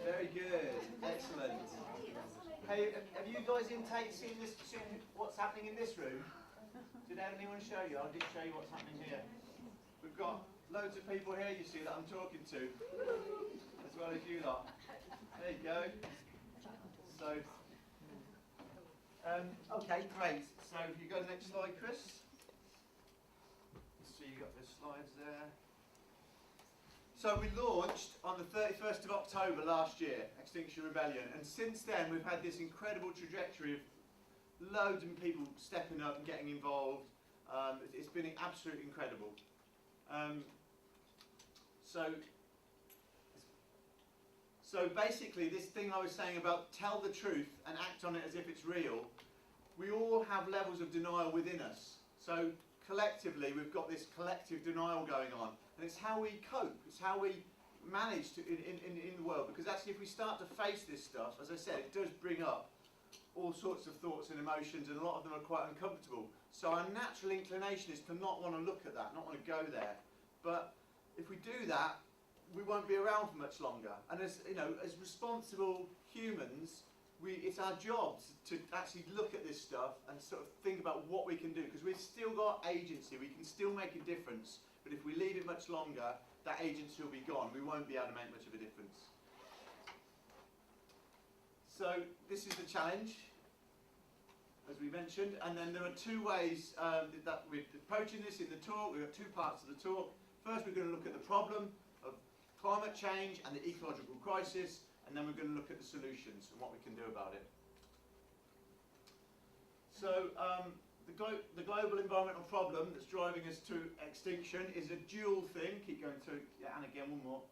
Very good, excellent. Hey, have you guys seen what's happening in this room? Did anyone show you? I'll just show you what's happening here. We've got loads of people here, you see, that I'm talking to, as well as you lot. There you go. So, okay, great. So, if you go to the next slide, Chris. So you got the slides there. So we launched on the 31st of October last year, Extinction Rebellion, and since then we've had this incredible trajectory of loads of people stepping up and getting involved. It's been absolutely incredible. So basically this thing I was saying about tell the truth and act on it as if it's real, we all have levels of denial within us. So collectively we've got this collective denial going on, and it's how we cope, it's how we manage to in the world, because actually if we start to face this stuff, as I said, it does bring up all sorts of thoughts and emotions, and a lot of them are quite uncomfortable. So our natural inclination is to not want to look at that, not want to go there. But if we do that, we won't be around for much longer. And as you know, as responsible humans, it's our job to actually look at this stuff and sort of think about what we can do, because we've still got agency, we can still make a difference, but if we leave it much longer, that agency will be gone, we won't be able to make much of a difference. So this is the challenge, as we mentioned, and then there are two ways that we're approaching this in the talk. We've got two parts of the talk. First we're going to look at the problem of climate change and the ecological crisis, and then we're going to look at the solutions and what we can do about it. So the global environmental problem that's driving us to extinction is a dual thing. Keep going through, yeah, and again one more.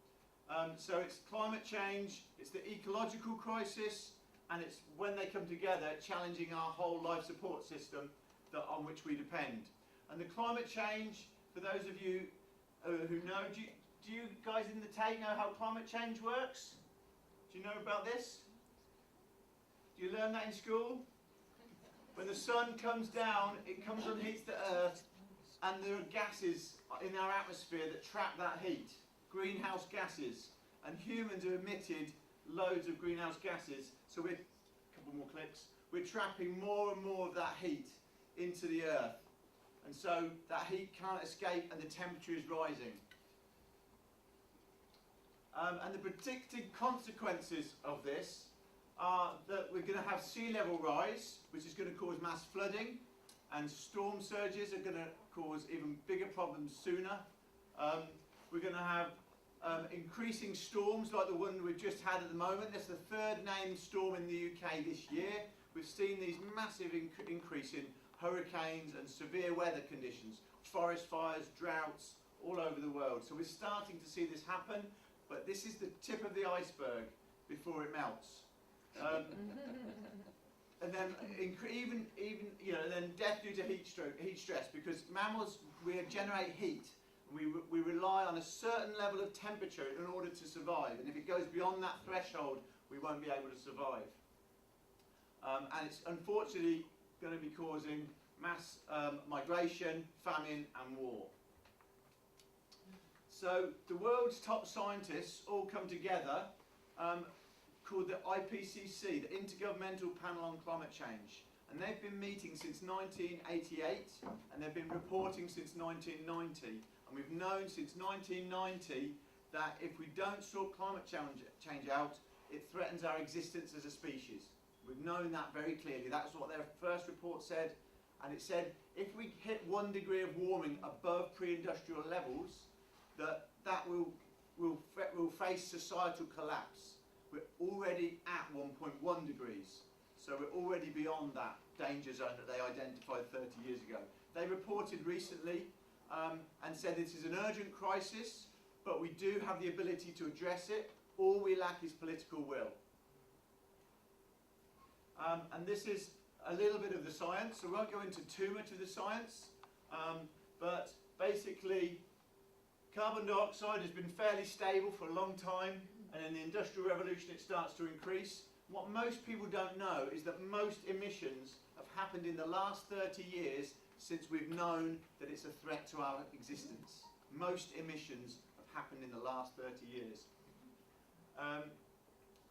So it's climate change, it's the ecological crisis, and it's when they come together challenging our whole life support system on which we depend. And the climate change, for those of you who know, do you guys in the tape know how climate change works? Do you know about this? Do you learn that in school? When the sun comes down, it comes and heats the earth, and there are gases in our atmosphere that trap that heat, greenhouse gases, and humans have emitted loads of greenhouse gases, so we're, a couple more clicks, we're trapping more and more of that heat into the earth, and so that heat can't escape and the temperature is rising. And the predicted consequences of this are that we're going to have sea level rise, which is going to cause mass flooding, and storm surges are going to cause even bigger problems sooner. We're going to have increasing storms like the one we've just had at the moment. That's the third named storm in the UK this year. We've seen these massive increase in hurricanes and severe weather conditions, forest fires, droughts, all over the world. So we're starting to see this happen, but this is the tip of the iceberg before it melts. And then even you know, then death due to heat stress, because mammals, we generate heat. We rely on a certain level of temperature in order to survive, and if it goes beyond that threshold, we won't be able to survive. And it's unfortunately going to be causing mass migration, famine and war. So the world's top scientists all come together, called the IPCC, the Intergovernmental Panel on Climate Change. And they've been meeting since 1988, and they've been reporting since 1990. And we've known since 1990 that if we don't sort climate change out, it threatens our existence as a species. We've known that very clearly. That's what their first report said. And it said if we hit 1 degree of warming above pre-industrial levels, that will face societal collapse. We're already at 1.1 degrees. So we're already beyond that danger zone that they identified 30 years ago. They reported recently and said this is an urgent crisis, but we do have the ability to address it. All we lack is political will. And this is a little bit of the science, so we won't go into too much of the science, but basically carbon dioxide has been fairly stable for a long time, and in the Industrial Revolution it starts to increase. What most people don't know is that most emissions have happened in the last 30 years since we've known that it's a threat to our existence. Most emissions have happened happened in the last 30 years.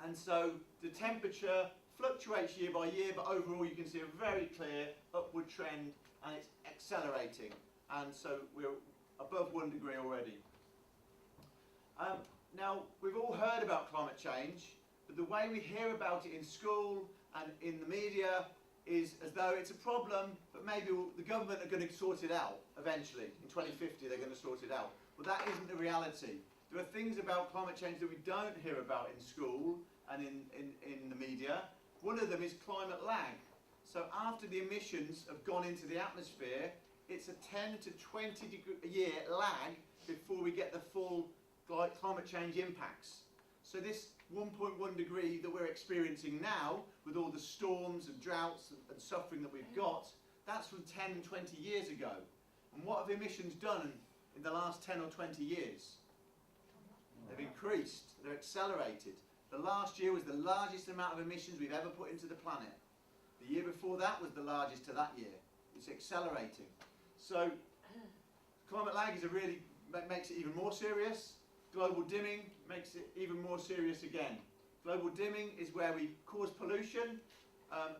And so the temperature fluctuates year by year, but overall you can see a very clear upward trend, and it's accelerating. And so we're above 1 degree already. Now, we've all heard about climate change, but the way we hear about it in school and in the media is as though it's a problem, but maybe the government are going to sort it out eventually. In 2050 they're going to sort it out. Well, that isn't the reality. There are things about climate change that we don't hear about in school and in the media. One of them is climate lag. So after the emissions have gone into the atmosphere, it's a 10 to 20 year lag before we get the full climate change impacts. So this 1.1 degree that we're experiencing now, with all the storms and droughts and suffering that we've got, that's from 10 and 20 years ago. And what have emissions done in the last 10 or 20 years? They've increased, they're accelerated. The last year was the largest amount of emissions we've ever put into the planet. The year before that was the largest to that year. It's accelerating. So climate lag is makes it even more serious. Global dimming makes it even more serious again. Global dimming is where we cause pollution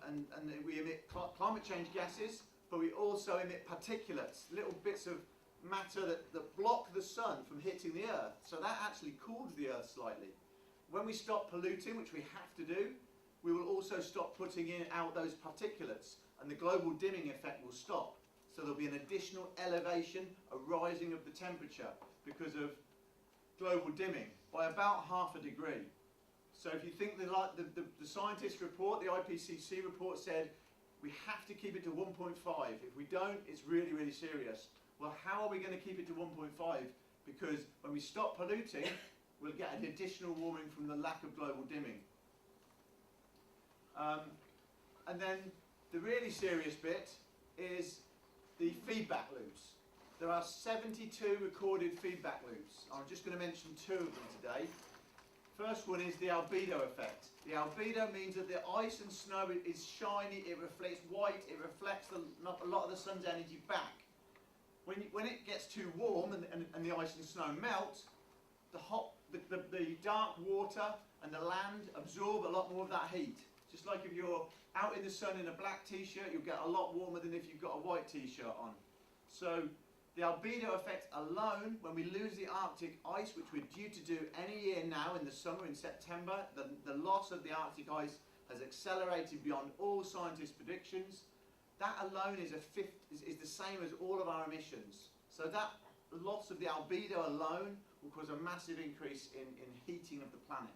and we emit climate change gases, but we also emit particulates, little bits of matter that block the sun from hitting the earth. So that actually cools the earth slightly. When we stop polluting, which we have to do, we will also stop putting out those particulates, and the global dimming effect will stop. So there'll be an additional elevation, a rising of the temperature because of global dimming by about half a degree. So if you think the scientists report, the IPCC report said we have to keep it to 1.5. If we don't, it's really, really serious. Well, how are we going to keep it to 1.5? Because when we stop polluting, we'll get an additional warming from the lack of global dimming. And then the really serious bit is the feedback loops. There are 72 recorded feedback loops. I'm just going to mention 2 of them today. First one is the albedo effect. The albedo means that the ice and snow is shiny, it reflects white, it reflects a lot of the sun's energy back. When it gets too warm and the ice and snow melt, the dark water and the land absorb a lot more of that heat. Just like if you're out in the sun in a black t-shirt, you'll get a lot warmer than if you've got a white t-shirt on. So the albedo effect alone, when we lose the Arctic ice, which we're due to do any year now in the summer, in September, the loss of the Arctic ice has accelerated beyond all scientists' predictions. That alone is the same as all of our emissions. So that loss of the albedo alone will cause a massive increase in heating of the planet.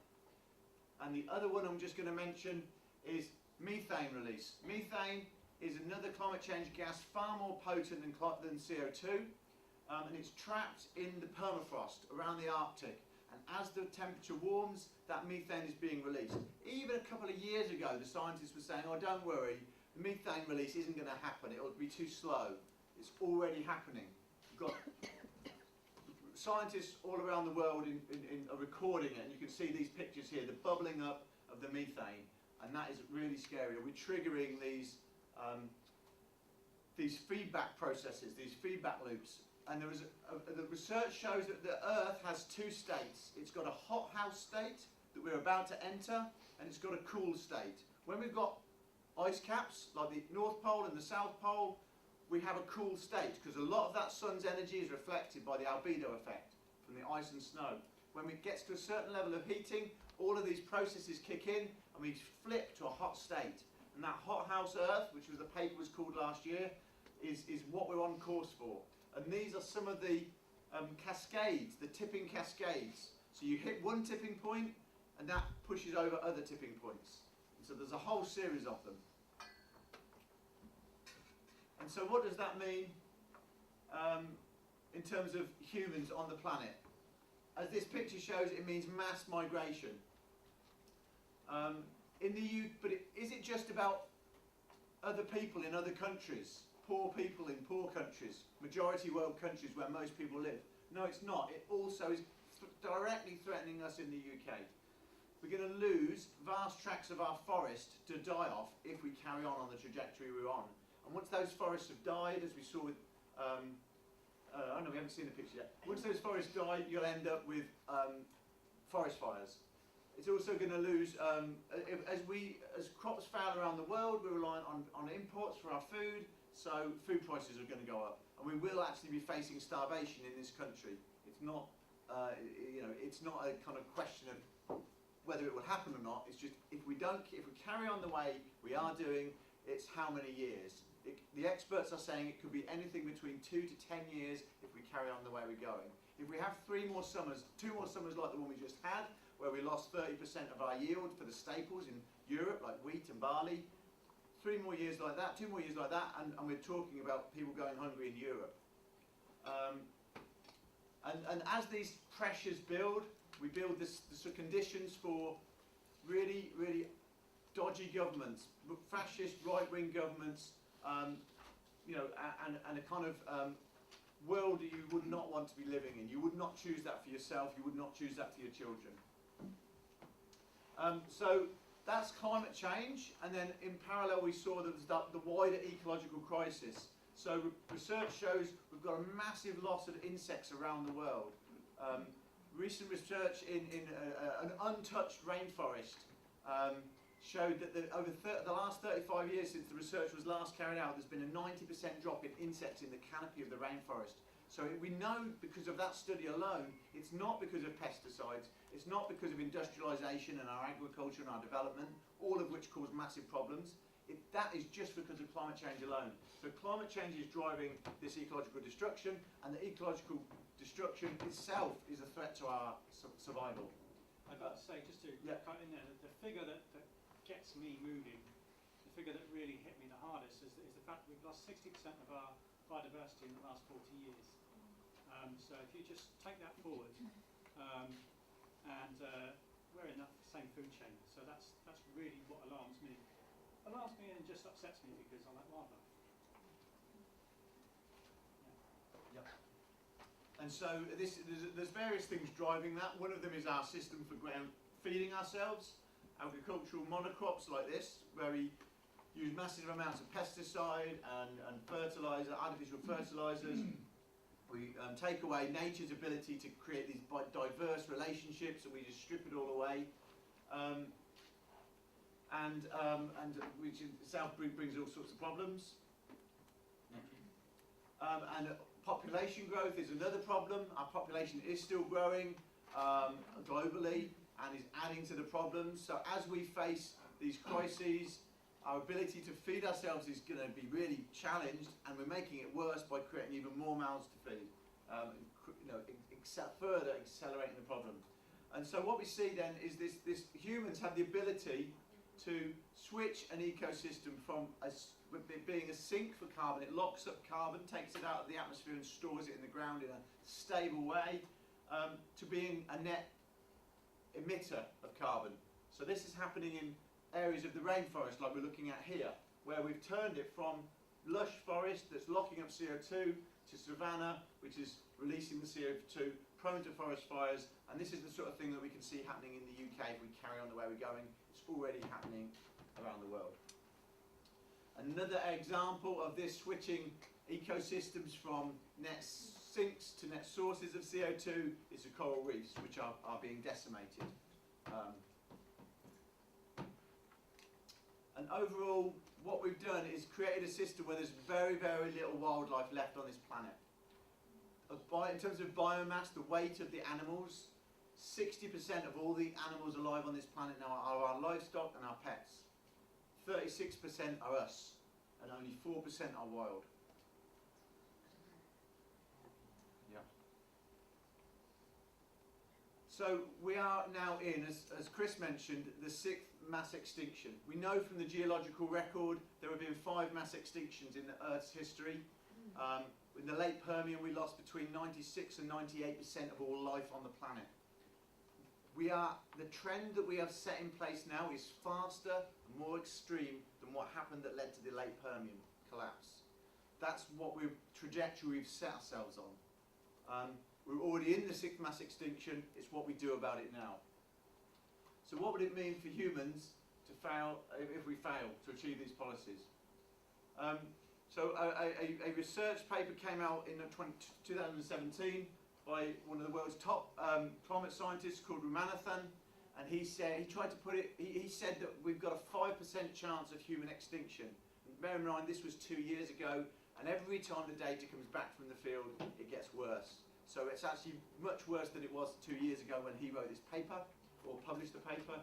And the other one I'm just going to mention is methane release. Methane is another climate change gas far more potent than CO2, and it's trapped in the permafrost around the Arctic. And as the temperature warms, that methane is being released. Even a couple of years ago, the scientists were saying, oh, don't worry, the methane release isn't going to happen, it'll be too slow. It's already happening. We've got scientists all around the world are recording it, and you can see these pictures here, the bubbling up of the methane, and that is really scary. We're triggering these feedback processes, these feedback loops, and the research shows that the Earth has 2 states. It's got a hothouse state that we're about to enter, and it's got a cool state. When we've got ice caps, like the North Pole and the South Pole, we have a cool state, because a lot of that sun's energy is reflected by the albedo effect from the ice and snow. When it gets to a certain level of heating, all of these processes kick in, and we flip to a hot state. And that hothouse Earth, which was the paper was called last year, is what we're on course for. And these are some of the cascades, the tipping cascades. So you hit one tipping point, and that pushes over other tipping points. And so there's a whole series of them. And so what does that mean in terms of humans on the planet? As this picture shows, it means mass migration. But is it just about other people in other countries? Poor people in poor countries, majority world countries where most people live? No, it's not. It also is directly threatening us in the UK. We're going to lose vast tracts of our forest to die off if we carry on the trajectory we're on. And once those forests have died, as we saw with oh no, we haven't seen the picture yet. Once those forests die, you'll end up with forest fires. It's also going to lose, as crops fail around the world, we're reliant on imports for our food, so food prices are going to go up. And we will actually be facing starvation in this country. It's not, it's not a kind of question of whether it will happen or not. It's just if we carry on the way we are doing, it's how many years. The experts are saying it could be anything between 2 to 10 years if we carry on the way we're going. If we have 2 more summers like the one we just had, where we lost 30% of our yield for the staples in Europe, like wheat and barley, 3 more years like that, 2 more years like that, and we're talking about people going hungry in Europe. And as these pressures build, we build the conditions for really, really dodgy governments, fascist right-wing governments, and a kind of world that you would not want to be living in. You would not choose that for yourself. You would not choose that for your children. So that's climate change, and then in parallel we saw that the wider ecological crisis. So research shows we've got a massive loss of insects around the world. Recent research in an untouched rainforest showed that over the last 35 years since the research was last carried out, there's been a 90% drop in insects in the canopy of the rainforest. So we know because of that study alone, it's not because of pesticides, it's not because of industrialisation and our agriculture and our development, all of which cause massive problems. That is just because of climate change alone. So climate change is driving this ecological destruction, and the ecological destruction itself is a threat to our survival. I've got to say, just to cut in there, the figure that gets me moving, the figure that really hit me the hardest is the fact that we've lost 60% of our biodiversity in the last 40 years. So if you just take that forward, and we're in that same food chain, so that's really what alarms me. Alarms me and just upsets me because I like wildlife. Yeah. And so there's various things driving that. One of them is our system for feeding ourselves, agricultural monocrops like this, where we use massive amounts of pesticide and fertilizer, artificial fertilizers. We take away nature's ability to create these diverse relationships, and we just strip it all away. Which itself brings all sorts of problems. And population growth is another problem. Our population is still growing globally and is adding to the problems. So as we face these crises, our ability to feed ourselves is going to be really challenged, and we're making it worse by creating even more mouths to feed, further accelerating the problem. And so what we see then is this humans have the ability to switch an ecosystem from it being a sink for carbon. It locks up carbon, takes it out of the atmosphere and stores it in the ground in a stable way, to being a net emitter of carbon. So this is happening in areas of the rainforest like we're looking at here, where we've turned it from lush forest that's locking up CO2 to savanna, which is releasing the CO2, prone to forest fires, and this is the sort of thing that we can see happening in the UK if we carry on the way we're going. It's already happening around the world. Another example of this switching ecosystems from net sinks to net sources of CO2 is the coral reefs, which are being decimated. And overall, what we've done is created a system where there's very, very little wildlife left on this planet. In terms of biomass, the weight of the animals, 60% of all the animals alive on this planet now are our livestock and our pets. 36% are us, and only 4% are wild. Yeah. So we are now in, as Chris mentioned, the 6th mass extinction. We know from the geological record there have been 5 mass extinctions in the Earth's history. In the late Permian we lost between 96 and 98% of all life on the planet. The trend that we have set in place now is faster and more extreme than what happened that led to the late Permian collapse. That's what trajectory we've set ourselves on. We're already in the 6th mass extinction. It's what we do about it now. So what would it mean for humans to fail if we fail to achieve these policies? So a research paper came out in 2017 by one of the world's top climate scientists called Ramanathan, and he tried to put it, he said that we've got a 5% chance of human extinction. And bear in mind, this was 2 years ago, and every time the data comes back from the field, it gets worse. So it's actually much worse than it was 2 years ago when he wrote this paper, or published the paper.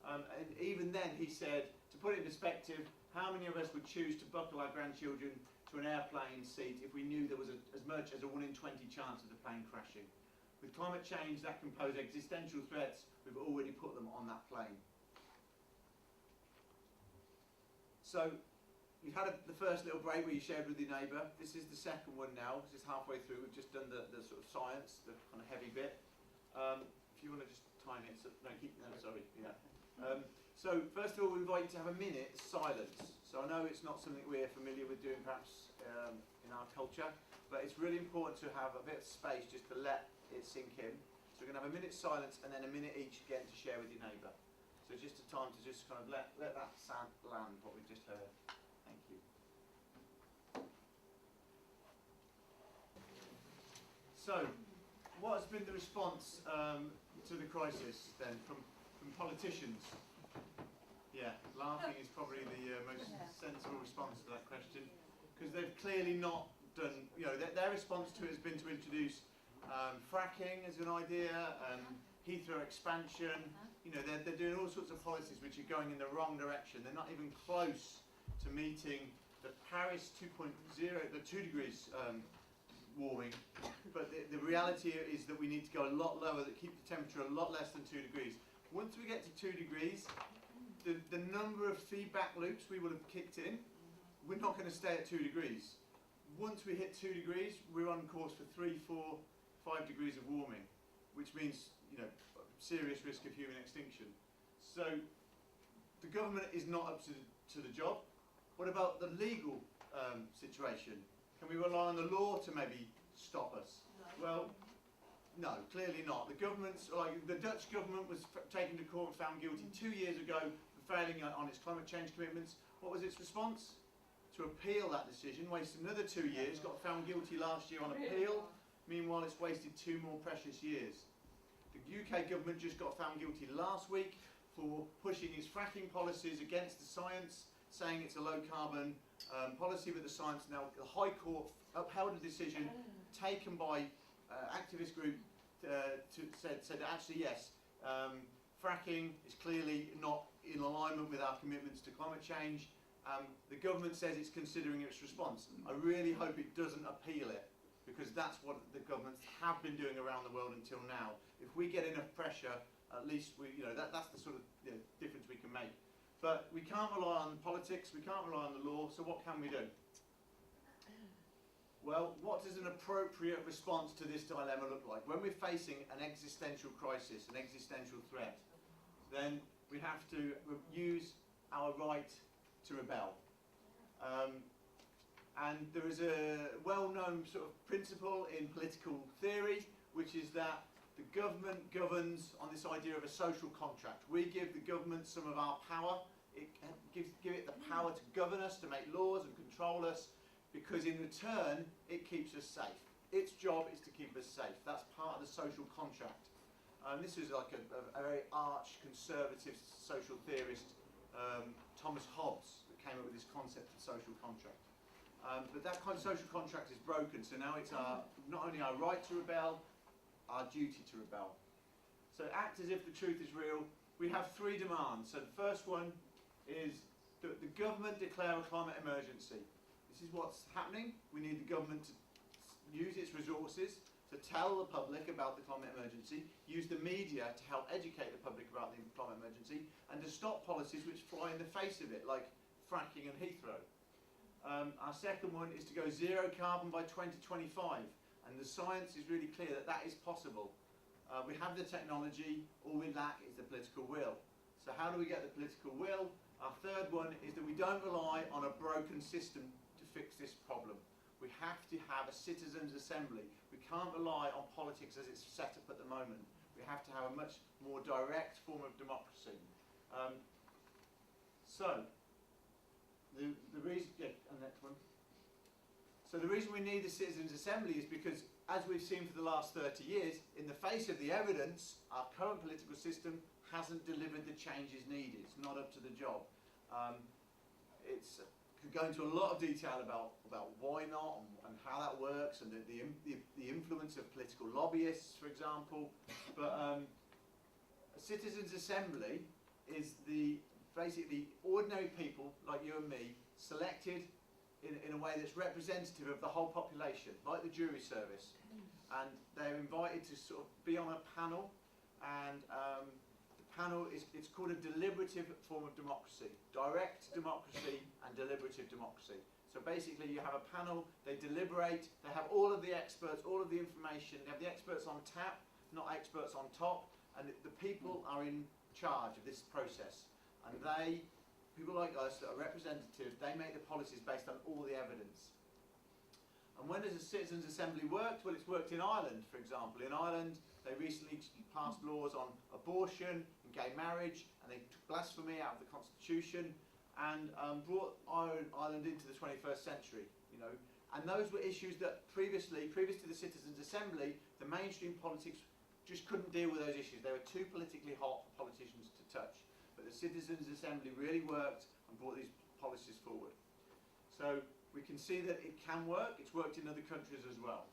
And even then he said, to put it in perspective, how many of us would choose to buckle our grandchildren to an airplane seat if we knew there was as much as a 1 in 20 chance of the plane crashing? With climate change, that can pose existential threats. We've already put them on that plane. So you've had the first little break where you shared with your neighbour. This is the second one now. This is halfway through. We've just done the sort of science, the kind of heavy bit. If you want to just time it, sorry. So first of all, we invite you to have a minute silence. So I know it's not something we're familiar with doing perhaps in our culture, but it's really important to have a bit of space just to let it sink in. So we're going to have a minute's silence and then a minute each again to share with your neighbour. So just a time to just kind of let that sound land, what we've just heard. Thank you. So, what has been the response to the crisis then from politicians? Yeah, laughing is probably the most sensible response to that question, because they've clearly not done, their response to it has been to introduce fracking as an idea, Heathrow expansion. They're doing all sorts of policies which are going in the wrong direction. They're not even close to meeting the Paris 2.0, the 2 degrees warming. But the reality is that we need to go a lot lower, that keep the temperature a lot less than 2 degrees. Once we get to 2 degrees, the number of feedback loops we will have kicked in, we're not going to stay at 2 degrees. Once we hit 2 degrees, we're on course for 3, 4, 5 degrees of warming, which means, serious risk of human extinction. So the government is not up to the job. What about the legal situation? Can we rely on the law to maybe stop us? Well, no, clearly not. The government's, the Dutch government was taken to court and found guilty 2 years ago for failing on its climate change commitments. What was its response? To appeal that decision, wasted another 2 years, got found guilty last year on appeal. Meanwhile, it's wasted 2 more precious years. The UK government just got found guilty last week for pushing its fracking policies against the science, saying it's a low-carbon policy, but the science now, the High Court upheld a decision taken by activist group said actually yes, fracking is clearly not in alignment with our commitments to climate change. The government says it's considering its response. I really hope it doesn't appeal it, because that's what the governments have been doing around the world until now. If we get enough pressure, at least that's the sort of difference we can make. But we can't rely on politics, we can't rely on the law, so what can we do? Well, what does an appropriate response to this dilemma look like? When we're facing an existential crisis, an existential threat, then we have to use our right to rebel. And there is a well-known sort of principle in political theory, which is that the government governs on this idea of a social contract. We give the government some of our power. Give it the power to govern us, to make laws and control us, because in return, it keeps us safe. Its job is to keep us safe. That's part of the social contract. This is like a very arch conservative social theorist, Thomas Hobbes, that came up with this concept of social contract. But that kind of social contract is broken, so now it's not only our right to rebel, our duty to rebel. So act as if the truth is real. We have 3 demands. So the first one is that the government declare a climate emergency. This is what's happening. We need the government to use its resources to tell the public about the climate emergency, use the media to help educate the public about the climate emergency, and to stop policies which fly in the face of it, like fracking and Heathrow. Our second one is to go zero carbon by 2025, and the science is really clear that that is possible. We have the technology, all we lack is the political will. So how do we get the political will? Our third one is that we don't rely on a broken system to fix this problem. We have to have a citizens' assembly. We can't rely on politics as it's set up at the moment. We have to have a much more direct form of democracy. The reason, and next one. So the reason we need a citizens' assembly is because, as we've seen for the last 30 years, in the face of the evidence, our current political system hasn't delivered the changes needed. It's not up to the job. It's could go into a lot of detail about why not and how that works, and the influence of political lobbyists, for example. But a citizens' assembly is basically ordinary people like you and me selected in a way that's representative of the whole population, like the jury service. And they're invited to sort of be on a panel, and the panel it's called a deliberative form of democracy. Direct democracy and deliberative democracy. So basically you have a panel, they deliberate, they have all of the experts, all of the information, they have the experts on tap, not experts on top, and the people are in charge of this process. And people like us that are representative, they make the policies based on all the evidence. And when does a citizens' assembly work? Well, it's worked in Ireland, for example. In Ireland, they recently passed laws on abortion and gay marriage, and they took blasphemy out of the constitution and brought Ireland into the 21st century. And those were issues that previous to the citizens' assembly, the mainstream politics just couldn't deal with those issues. They were too politically hot for politicians to touch. But the Citizens' Assembly really worked and brought these policies forward. So we can see that it can work. It's worked in other countries as well.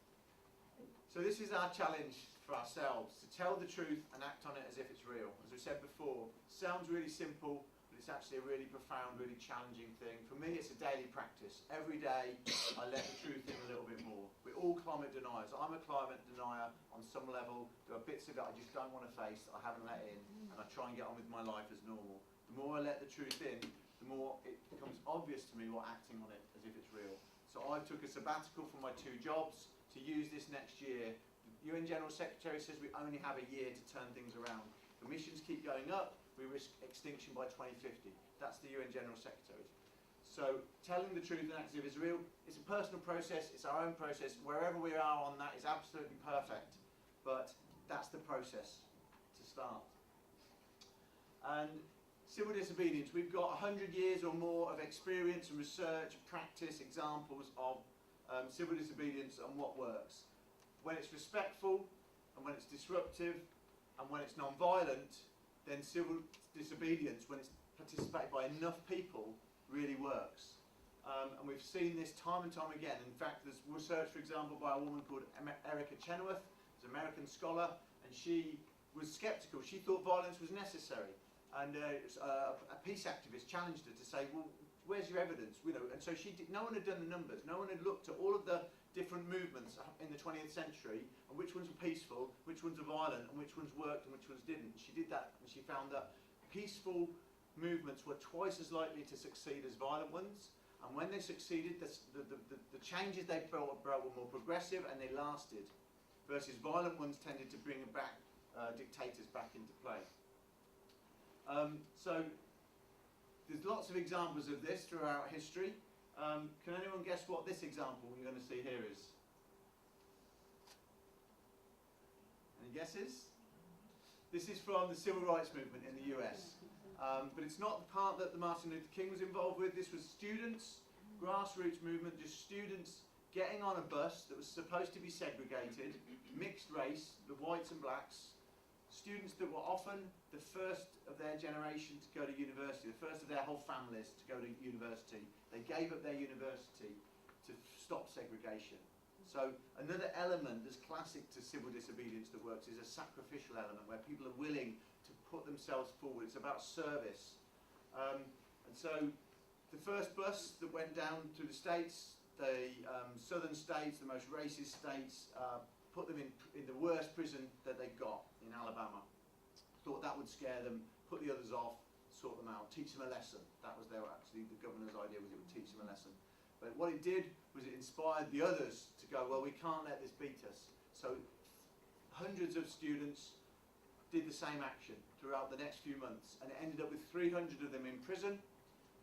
So this is our challenge for ourselves, to tell the truth and act on it as if it's real. As we said before, sounds really simple, but it's actually a really profound, really challenging thing. For me, it's a daily practice. Every day, I let the truth in a little bit more. We're all climate deniers. I'm a climate denier on some level. There are bits of it I just don't want to face, that I haven't let in, and I try and get on with my life as normal. The more I let the truth in, the more it becomes obvious to me what acting on it as if it's real. So I took a sabbatical from my 2 jobs to use this next year. The UN General Secretary says we only have a year to turn things around. Emissions keep going up, we risk extinction by 2050. That's the UN General Secretary. So telling the truth and acting as if it's real, it's a personal process, it's our own process. Wherever we are on that is absolutely perfect, but that's the process to start. And civil disobedience, we've got 100 years or more of experience and research, practice, examples of civil disobedience and what works. When it's respectful, and when it's disruptive, and when it's non-violent, then civil disobedience, when it's participated by enough people, really works. And we've seen this time and time again. In fact, there's research, for example, by a woman called Erica Chenoweth, who's an American scholar, and she was sceptical. She thought violence was necessary. And a peace activist challenged her to say, well, where's your evidence? And so no one had done the numbers. No one had looked at all of the different movements in the 20th century, and which ones were peaceful, which ones were violent, and which ones worked and which ones didn't. She did that, and she found that peaceful movements were twice as likely to succeed as violent ones. And when they succeeded, the changes they brought were more progressive and they lasted, versus violent ones tended to bring back dictators back into play. So there's lots of examples of this throughout history. Can anyone guess what this example you're going to see here is? Any guesses? This is from the civil rights movement in the US. But it's not the part that Martin Luther King was involved with. This was students, grassroots movement, just students getting on a bus that was supposed to be segregated, mixed race, the whites and blacks, students that were often the first of their generation to go to university, the first of their whole families to go to university. They gave up their university to stop segregation. So another element that's classic to civil disobedience that works is a sacrificial element where people are willing to put themselves forward. It's about service. And so the first bus that went down to the States, the southern states, the most racist states, put them in the worst prison that they've got in Alabama. Thought that would scare them, put the others off, sort them out, teach them a lesson. That was the governor's idea, was it would teach them a lesson. But what it did was it inspired the others to go, well, we can't let this beat us. So hundreds of students did the same action throughout the next few months, and it ended up with 300 of them in prison,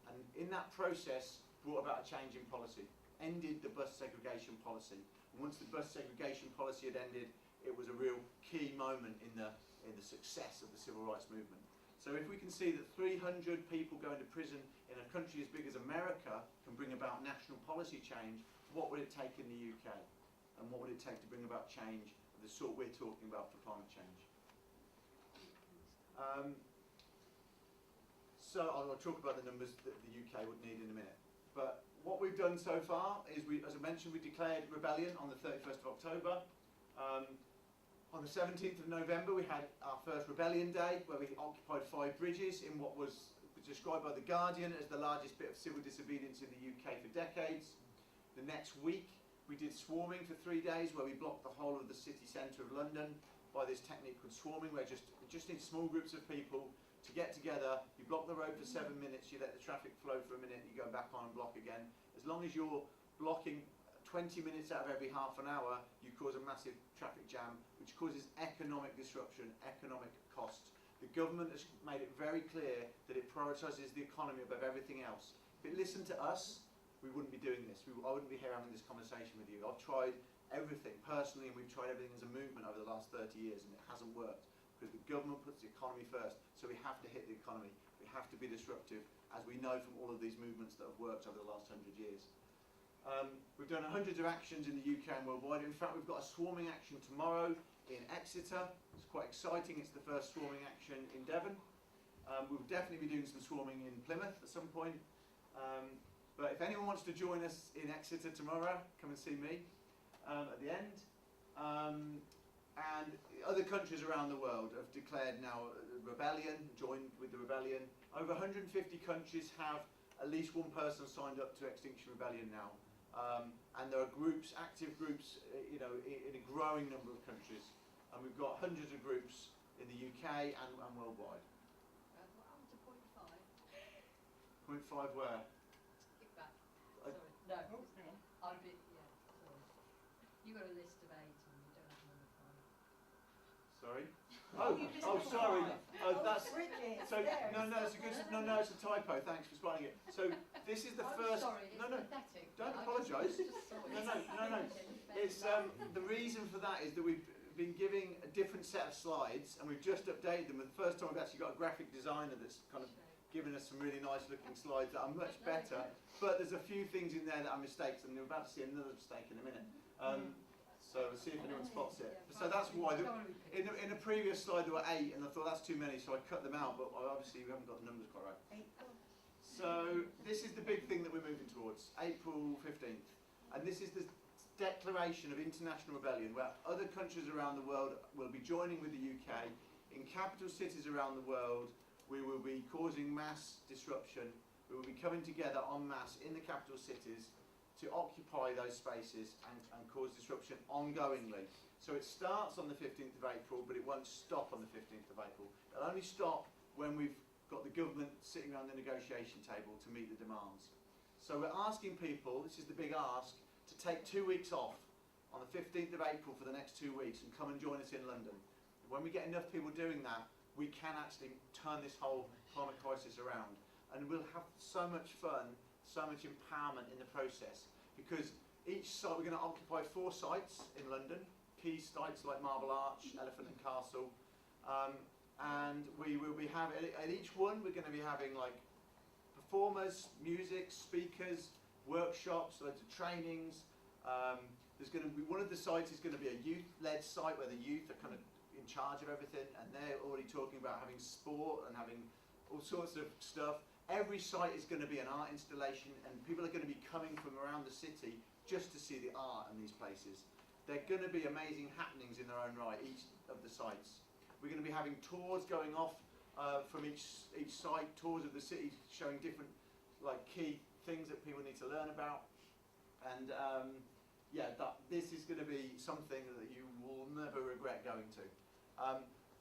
and in that process brought about a change in policy, ended the bus segregation policy. And once the bus segregation policy had ended, it was a real key moment in the success of the civil rights movement. So if we can see that 300 people going to prison in a country as big as America can bring about national policy change, what would it take in the UK? And what would it take to bring about change of the sort we're talking about for climate change? So I'll talk about the numbers that the UK would need in a minute. But what we've done so far is, as I mentioned, we declared rebellion on the 31st of October. On the 17th of November, we had our first rebellion day, where we occupied 5 bridges in what was described by The Guardian as the largest bit of civil disobedience in the UK for decades. The next week, we did swarming for 3 days, where we blocked the whole of the city centre of London by this technique called swarming, where just need small groups of people to get together. You block the road for 7 minutes, you let the traffic flow for a minute, you go back on and block again. As long as you're blocking 20 minutes out of every half an hour, you cause a massive traffic jam, which causes economic disruption, economic costs. The government has made it very clear that it prioritises the economy above everything else. If it listened to us, we wouldn't be doing this. I wouldn't be here having this conversation with you. I've tried everything personally, and we've tried everything as a movement over the last 30 years, and it hasn't worked. Because the government puts the economy first, so we have to hit the economy. We have to be disruptive, as we know from all of these movements that have worked over the last 100 years. We've done hundreds of actions in the UK and worldwide. In fact, we've got a swarming action tomorrow in Exeter. It's quite exciting. It's the first swarming action in Devon. We'll definitely be doing some swarming in Plymouth at some point. But if anyone wants to join us in Exeter tomorrow, come and see me at the end. And other countries around the world have declared now rebellion, joined with the rebellion. Over 150 countries have at least one person signed up to Extinction Rebellion now. And there are groups, active groups, in a growing number of countries. And we've got hundreds of groups in the UK and worldwide. What happened to point 5? Point 5 where? Skip back. Sorry. No. Oh, hang on. I'm a bit, yeah, sorry. You got a list of 8 and you don't have number 5. Sorry? You just Oh, put sorry. 5. Oh, that's Bridget, so. there. No, it's a good. No, it's a typo. Thanks for spelling it. So this is the I'm first. sorry, it's No. pathetic. Don't I apologise. just saw it. No. It's the reason for that is that we've been giving a different set of slides, and we've just updated them. The first time we've actually got a graphic designer that's kind of given us some really nice looking slides that are much better. But there's a few things in there that are mistakes, and you're about to see another mistake in a minute. So we'll see if anyone spots it. So that's why. In a previous slide there were 8, and I thought that's too many, so I cut them out. But obviously we haven't got the numbers quite right. So this is the big thing that we're moving towards, April 15th. And this is the declaration of international rebellion, where other countries around the world will be joining with the UK. In capital cities around the world, we will be causing mass disruption. We will be coming together en masse in the capital cities to occupy those spaces and cause disruption ongoingly. So it starts on the 15th of April, but it won't stop on the 15th of April. It'll only stop when we've got the government sitting around the negotiation table to meet the demands. So we're asking people, this is the big ask, to take 2 weeks off on the 15th of April for the next 2 weeks and come and join us in London. When we get enough people doing that, we can actually turn this whole climate crisis around. And we'll have so much fun, so much empowerment in the process. Because each site, we're going to occupy 4 sites in London, key sites like Marble Arch, Elephant and Castle. And we will be having, at each one, we're going to be having like performers, music, speakers, workshops, loads of trainings. There's going to be, one of the sites is going to be a youth-led site where the youth are kind of in charge of everything, and they're already talking about having sport and having all sorts of stuff. Every site is going to be an art installation, and people are going to be coming from around the city just to see the art in these places. They're going to be amazing happenings in their own right, each of the sites. We're going to be having tours going off from each site, tours of the city showing different key things that people need to learn about. And this is going to be something that you will never regret going to.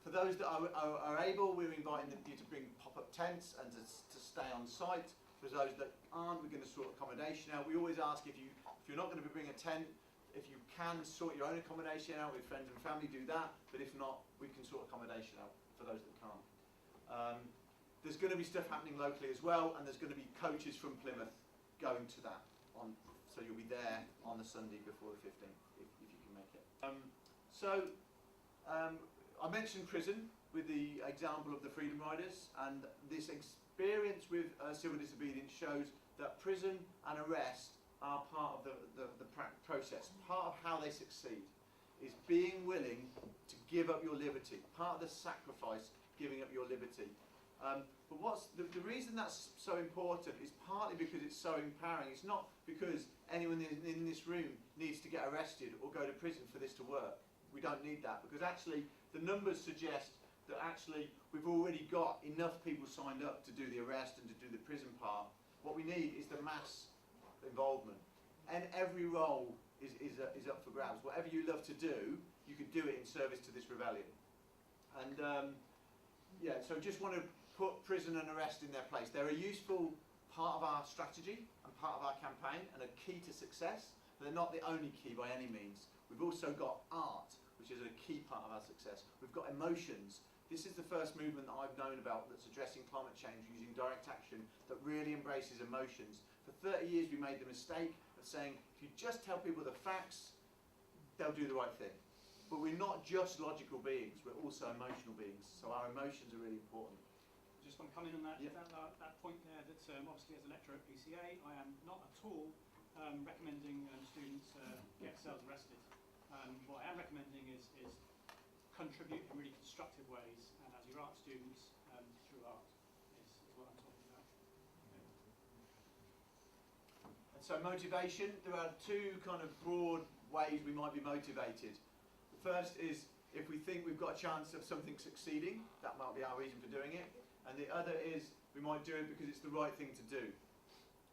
For those that are able, we're inviting you to bring pop-up tents and to stay on site. For those that aren't, we're going to sort accommodation out. We always ask if you're not going to bring a tent, if you can sort your own accommodation out with friends and family, do that. But if not, we can sort accommodation out for those that can't. There's going to be stuff happening locally as well, and there's going to be coaches from Plymouth going to that. So you'll be there on the Sunday before the 15th, if you can make it. I mentioned prison with the example of the Freedom Riders, and this experience with civil disobedience shows that prison and arrest are part of the process. Part of how they succeed is being willing to give up your liberty. Part of the sacrifice, giving up your liberty. But what's the reason that's so important is partly because it's so empowering. It's not because anyone in this room needs to get arrested or go to prison for this to work. We don't need that, because actually the numbers suggest that actually we've already got enough people signed up to do the arrest and to do the prison part. What we need is the mass involvement. And every role is up for grabs. Whatever you love to do, you could do it in service to this rebellion. And yeah, so just want to put prison and arrest in their place. They're a useful part of our strategy and part of our campaign and a key to success. But they're not the only key by any means. We've also got art, which is a key part of our success. We've got emotions. This is the first movement that I've known about that's addressing climate change using direct action that really embraces emotions. For 30 years we made the mistake of saying, if you just tell people the facts, they'll do the right thing. But we're not just logical beings, we're also emotional beings. So our emotions are really important. Just want to come in on that, Yeah. that point there, that obviously as a lecturer at BCA, I am not at all recommending students get themselves arrested. What I am recommending is contribute in really constructive ways, and as your art students, through art is what I'm talking about. And so motivation, there are two kind of broad ways we might be motivated. The first is if we think we've got a chance of something succeeding, that might be our reason for doing it. And the other is we might do it because it's the right thing to do.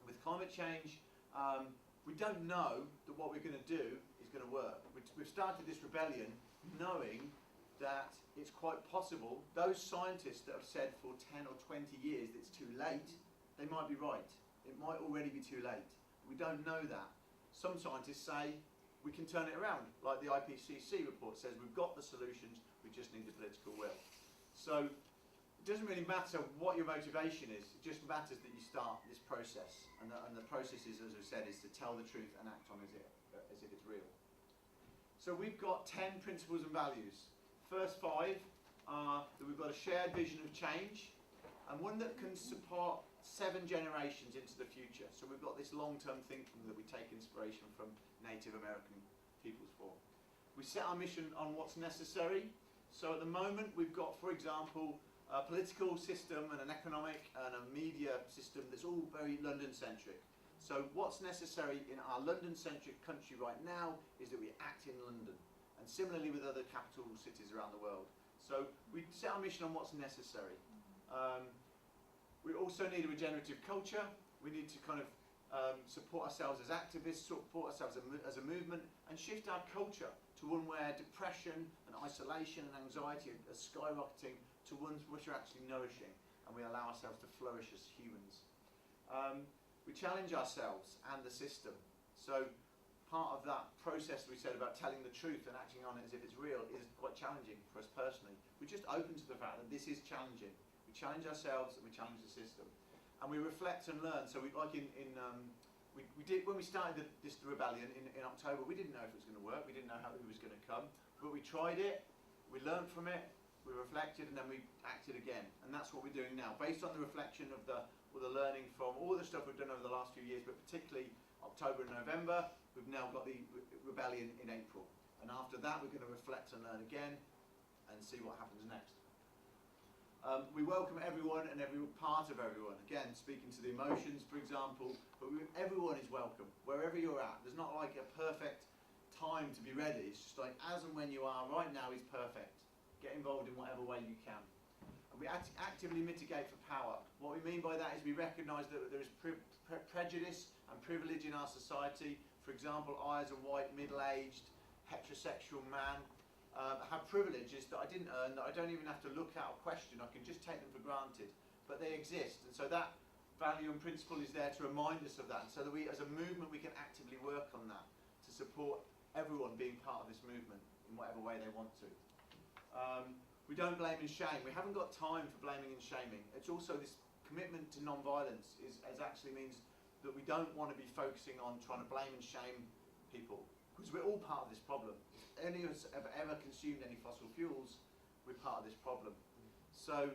With climate change, we don't know that what we're going to do is going to work. We've started this rebellion knowing that it's quite possible those scientists that have said for 10 or 20 years that it's too late, they might be right. It might already be too late. We don't know that. Some scientists say we can turn it around, like the IPCC report says we've got the solutions, we just need the political will. So it doesn't really matter what your motivation is, it just matters that you start this process. And the process is, as I said, is to tell the truth and act on as if it's real. So we've got 10 principles and values. First 5 are that we've got a shared vision of change, and one that can support 7 generations into the future. So we've got this long-term thinking that we take inspiration from Native American peoples for. We set our mission on what's necessary. So at the moment we've got, for example, a political system and an economic and a media system that's all very London-centric. So what's necessary in our London-centric country right now is that we act in London, and similarly with other capital cities around the world. So we set our mission on what's necessary. We also need a regenerative culture. We need to kind of support ourselves as activists, support ourselves as a movement, and shift our culture to one where depression and isolation and anxiety are skyrocketing to ones which are actually nourishing, and we allow ourselves to flourish as humans. We challenge ourselves and the system. So part of that process we said about telling the truth and acting on it as if it's real is quite challenging for us personally. We're just open to the fact that this is challenging. We challenge ourselves and we challenge the system. And we reflect and learn. So we did when we started this rebellion in October, we didn't know if it was going to work, we didn't know who was going to come, but we tried it, we learned from it, we reflected, and then we acted again. And that's what we're doing now, based on the reflection of the learning from all the stuff we've done over the last few years, but particularly October and November. We've now got the rebellion in April, and after that we're going to reflect and learn again and see what happens next. We welcome everyone and every part of everyone. Again, speaking to the emotions, for example, but everyone is welcome, wherever you're at. There's not like a perfect time to be ready. It's just like as and when you are right now is perfect. Get involved in whatever way you can. And we actively mitigate for power. What we mean by that is we recognise that there is prejudice and privilege in our society. For example, I as a white, middle-aged, heterosexual man have privileges that I didn't earn, that I don't even have to look at or question. I can just take them for granted, but they exist. And so that value and principle is there to remind us of that, and so that we as a movement we can actively work on that to support everyone being part of this movement in whatever way they want to. We don't blame and shame. We haven't got time for blaming and shaming. It's also this commitment to non-violence actually means that we don't want to be focusing on trying to blame and shame people, because we're all part of this problem. If any of us have ever consumed any fossil fuels, we're part of this problem. So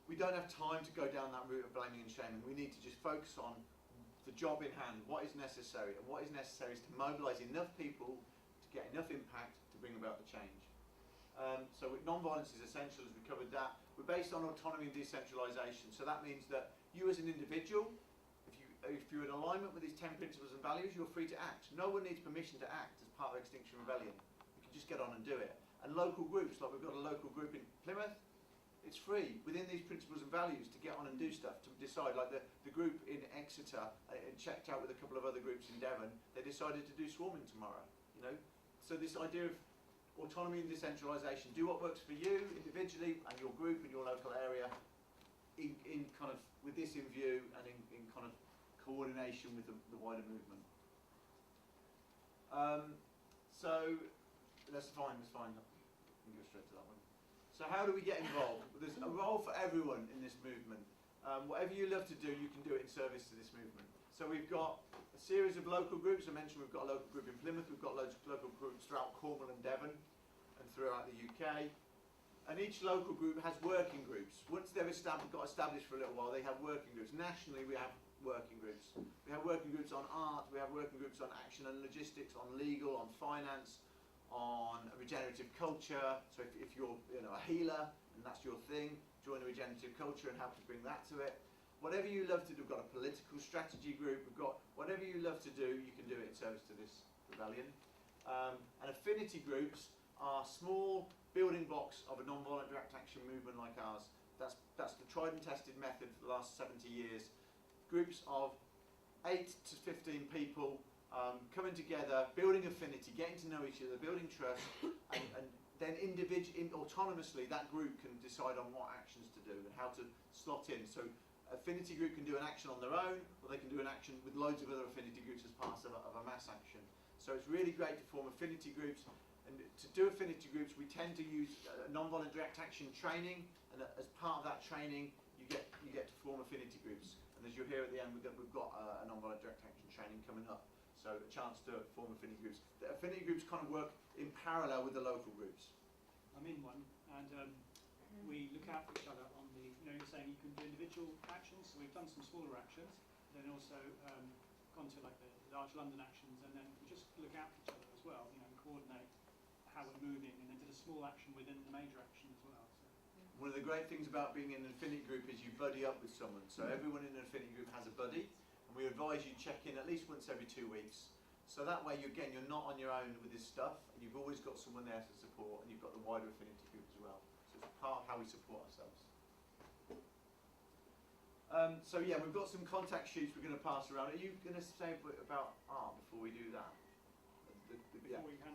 we don't have time to go down that route of blaming and shaming. We need to just focus on the job in hand, what is necessary, and what is necessary is to mobilise enough people to get enough impact to bring about the change. So non-violence is essential, as we covered that. We're based on autonomy and decentralisation, so that means that you as an individual, if you're in alignment with these 10 principles and values, you're free to act. No one needs permission to act as part of Extinction Rebellion. You can just get on and do it. And local groups, like we've got a local group in Plymouth, it's free within these principles and values to get on and do stuff, to decide, like the group in Exeter, checked out with a couple of other groups in Devon, they decided to do swarming tomorrow, you know. So this idea of autonomy and decentralisation, do what works for you individually and your group and your local area in kind of, with this in view and in kind of coordination with the wider movement. So that's fine. I can go straight to that one. So how do we get involved? Well, there's a role for everyone in this movement. Whatever you love to do, you can do it in service to this movement. So we've got a series of local groups. I mentioned we've got a local group in Plymouth. We've got loads of local groups throughout Cornwall and Devon and throughout the UK. And each local group has working groups. Once they've got established for a little while, they have working groups. Nationally, we have working groups. We have working groups on art. We have working groups on action and logistics, on legal, on finance, on regenerative culture. So if you're a healer and that's your thing, join a regenerative culture and help to bring that to it. Whatever you love to do, we've got a political strategy group, we've got whatever you love to do, you can do it in service to this rebellion. And affinity groups are small building blocks of a non-violent direct action movement like ours. That's the tried and tested method for the last 70 years. Groups of 8 to 15 people coming together, building affinity, getting to know each other, building trust, and then autonomously that group can decide on what actions to do and how to slot in. So affinity group can do an action on their own, or they can do an action with loads of other affinity groups as part of a mass action. So it's really great to form affinity groups. And to do affinity groups, we tend to use non-violent direct action training, and as part of that training, you get to form affinity groups. And as you'll hear at the end, we've got a non-violent direct action training coming up. So a chance to form affinity groups. The affinity groups kind of work in parallel with the local groups. I'm in one, and we look out for each other on the, you're saying you can do individual actions, so we've done some smaller actions, then also gone to like the large London actions, and then we just look out for each other as well, and coordinate how we're moving, and then did a small action within the major action as well. So. One of the great things about being in an affinity group is you buddy up with someone. So everyone in an affinity group has a buddy, and we advise you check in at least once every 2 weeks. So that way, you're not on your own with this stuff, and you've always got someone there to support, and you've got the wider affinity group as well. So it's part of how we support ourselves. So yeah, we've got some contact sheets we're going to pass around. Are you going to say a bit about art before we do that?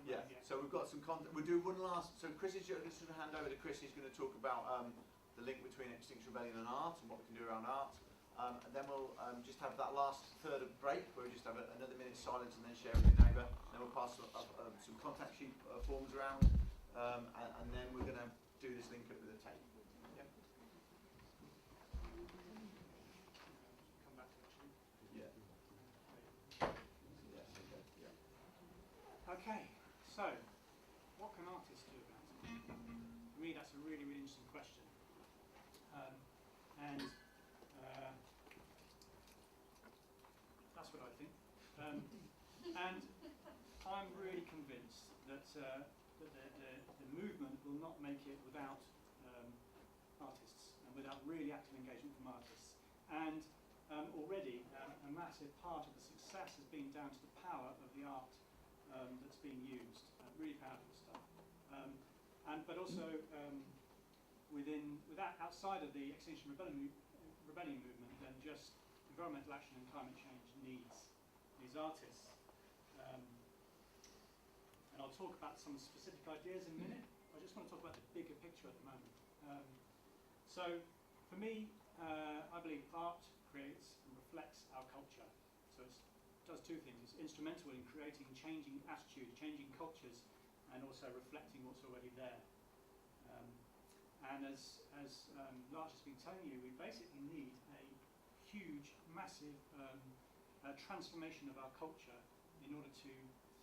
Yeah. So we've got some content. We'll do one last. So Chris is just going to hand over to Chris. He's going to talk about the link between Extinction Rebellion and art and what we can do around art. And then we'll just have that last third of break where we just have another minute's silence and then share with your neighbour. Then we'll pass some contact sheet forms around, and then we're going to do this link up with a tape. Yeah. Come back to it. Yeah. Yes. Okay. Yeah. Okay. So, what can artists do about it? For me, that's a really, really interesting question. And that's what I think. And I'm really convinced that the movement will not make it without artists and without really active engagement from artists. And already, a massive part of the success has been down to the power of the art that's being used. Really powerful stuff. But also outside of the Extinction Rebellion movement, then just environmental action and climate change needs artists. And I'll talk about some specific ideas in a minute. I just want to talk about the bigger picture at the moment. So for me, I believe art creates and reflects our culture. So it does two things. It's instrumental in creating changing attitudes, changing cultures, and also reflecting what's already there. And as Larch has been telling you, we basically need a huge, massive transformation of our culture in order to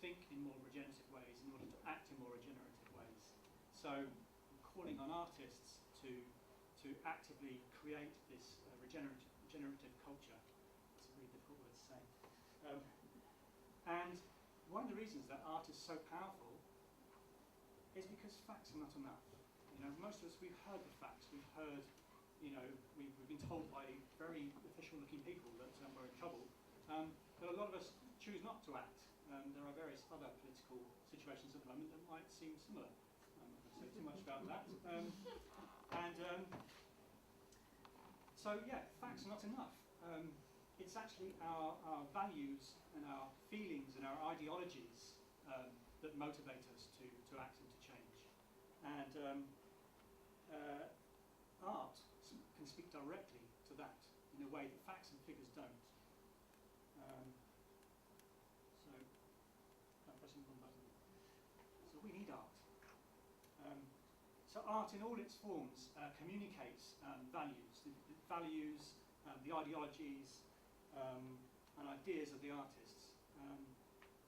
think in more regenerative ways, in order to act in more regenerative ways. So I'm calling on artists to actively create this regenerative culture. It's a very difficult word to say. And one of the reasons that art is so powerful is because facts are not enough. You know, most of us, we've heard the facts. We've heard, you know, we've been told by very official-looking people that we're in trouble. But a lot of us choose not to act. There are various other political situations at the moment that might seem similar. I'm not going to say too much about that. So yeah, facts are not enough. It's actually our values and our feelings and our ideologies that motivate us to act and to change. And art can speak directly to that in a way that facts and figures don't. So I'm pressing one button. So we need art. So art in all its forms communicates values, the values, the ideologies, and ideas of the artists,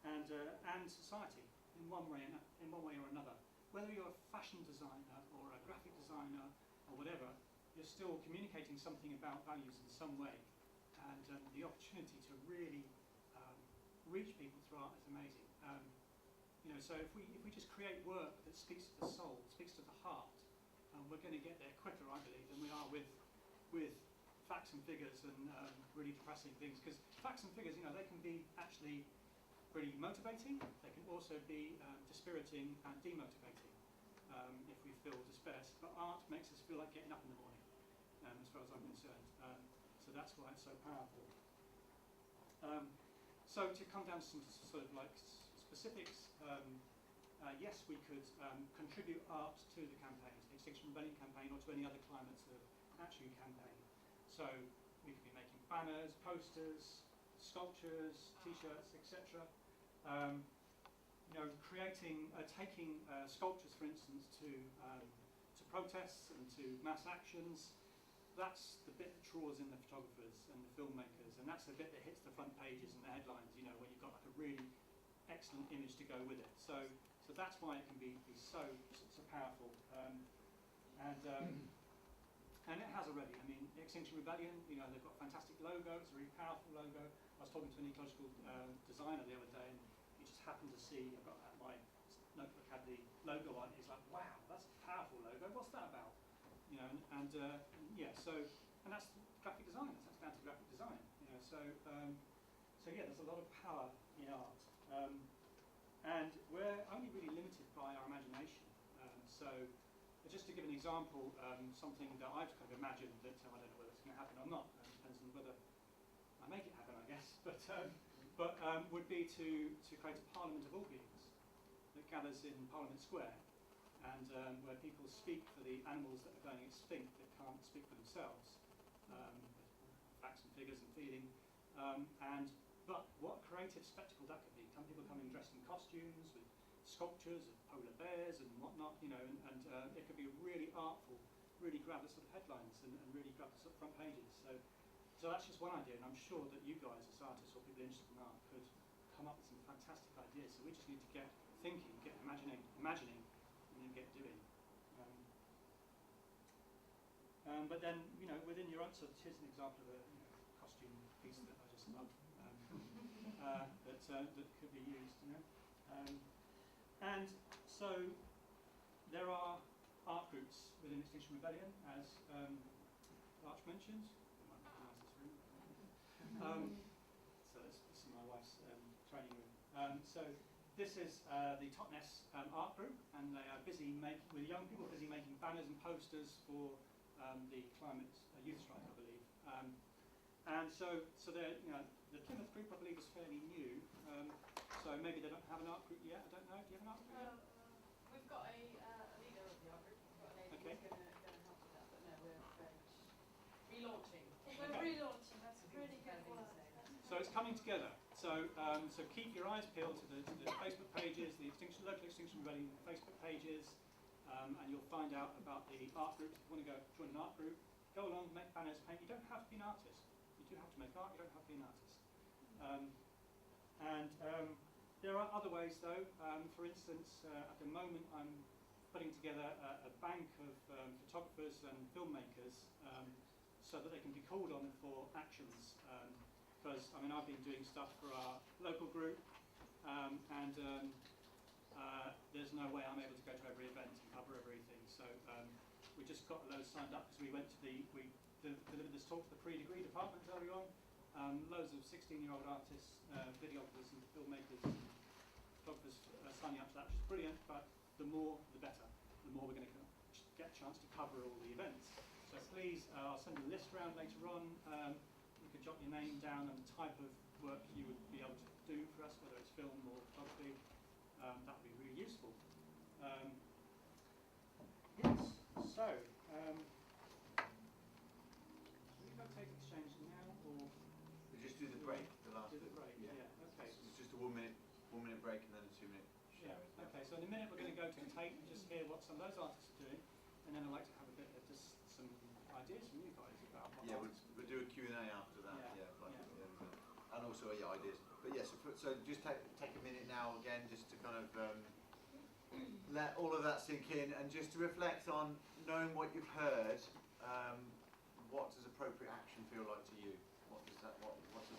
and society in one way or another. Whether you're a fashion designer or a graphic designer or whatever, you're still communicating something about values in some way. And the opportunity to really reach people through art is amazing. You know, so if we just create work that speaks to the soul, speaks to the heart, we're going to get there quicker, I believe, than we are with facts and figures and really depressing things. Because facts and figures, you know, they can be actually really motivating. They can also be dispiriting and demotivating if we feel despair. But art makes us feel like getting up in the morning, as far as I'm concerned. So that's why it's so powerful. So to come down to some sort of like specifics, yes, we could contribute art to the campaigns, the Extinction Rebellion campaign, or to any other climate sort of action campaign. So we could be making banners, posters, sculptures, T-shirts, etc. You know, taking sculptures, for instance, to protests and to mass actions. That's the bit that draws in the photographers and the filmmakers, and that's the bit that hits the front pages and the headlines. You know, when you've got like a really excellent image to go with it. So that's why it can be so powerful. And it has already. I mean, Extinction Rebellion, you know, they've got a fantastic logo. It's a really powerful logo. I was talking to an ecological designer the other day, and he just happened to see, I've got my notebook had the logo on it. He's like, wow, that's a powerful logo. What's that about? You know, yeah, so, and that's graphic design. That's down to graphic design. You know, so yeah, there's a lot of power in art. And we're only really limited by our imagination. So just to give an example, something that I've kind of imagined that I don't know whether it's going to happen or not, depends on whether I make it happen, I guess, but would be to create a parliament of all beings that gathers in Parliament Square, and where people speak for the animals that are going extinct that can't speak for themselves, facts and figures and feeling, but what a creative spectacle that could be. Some people coming dressed in costumes with sculptures of polar bears and whatnot, you know, and it could be really artful, really grab the sort of headlines and really grab the sort of front pages. So that's just one idea, and I'm sure that you guys as artists or people interested in art could come up with some fantastic ideas. So we just need to get thinking, get imagining, and then get doing. But then, you know, within your own sort of, here's an example of a costume piece that I just love that could be used, you know. And so there are art groups within Extinction Rebellion, as Larch mentioned. So this is my wife's training room. So this is the Totnes art group, and they are busy with young people busy making banners and posters for the climate youth strike, I believe. And so they're, you know, the Plymouth group, I believe, is fairly new. So maybe they don't have an art group yet. I don't know. Do you have an art group yet? We've got a leader of the art group. We've got a lady who's going to help with that. But no, we're relaunching. We're relaunching. That's really good word. So it's coming together. So keep your eyes peeled to the Facebook pages, the local Extinction Rebellion Facebook pages, and you'll find out about the art groups. If you want to go join an art group, go along, make banners, paint. You don't have to be an artist. You do have to make art. You don't have to be an artist. There are other ways, though. For instance, at the moment, I'm putting together a bank of photographers and filmmakers so that they can be called on for actions because I mean I've been doing stuff for our local group, and there's no way I'm able to go to every event and cover everything. So we just got loads signed up because we went to we delivered this talk to the pre-degree department earlier on. Loads of 16-year-old artists, videographers and filmmakers and photographers signing up to that, which is brilliant, but the more the better. The more we're going to get a chance to cover all the events. So please, I'll send a list around later on. You can jot your name down and the type of work you would be able to do for us, whether it's film or photography. That would be really useful. Yes, so should we go take exchange now, or We just do the break, the last do bit. the break? Yeah. Okay. It's just a 1 minute break and then a 2 minute Yeah. share. Okay. So in a minute we're going to go to tape and just hear what some of those artists are doing, and then I'd like to have a bit of just some ideas from you guys about what Yeah, artists we'll do a Q&A after that. Yeah, Like, yeah. and also ideas. But yes, so just take a minute now again, just to kind of let all of that sink in, and just to reflect on knowing what you've heard. What does appropriate action feel like to you? What's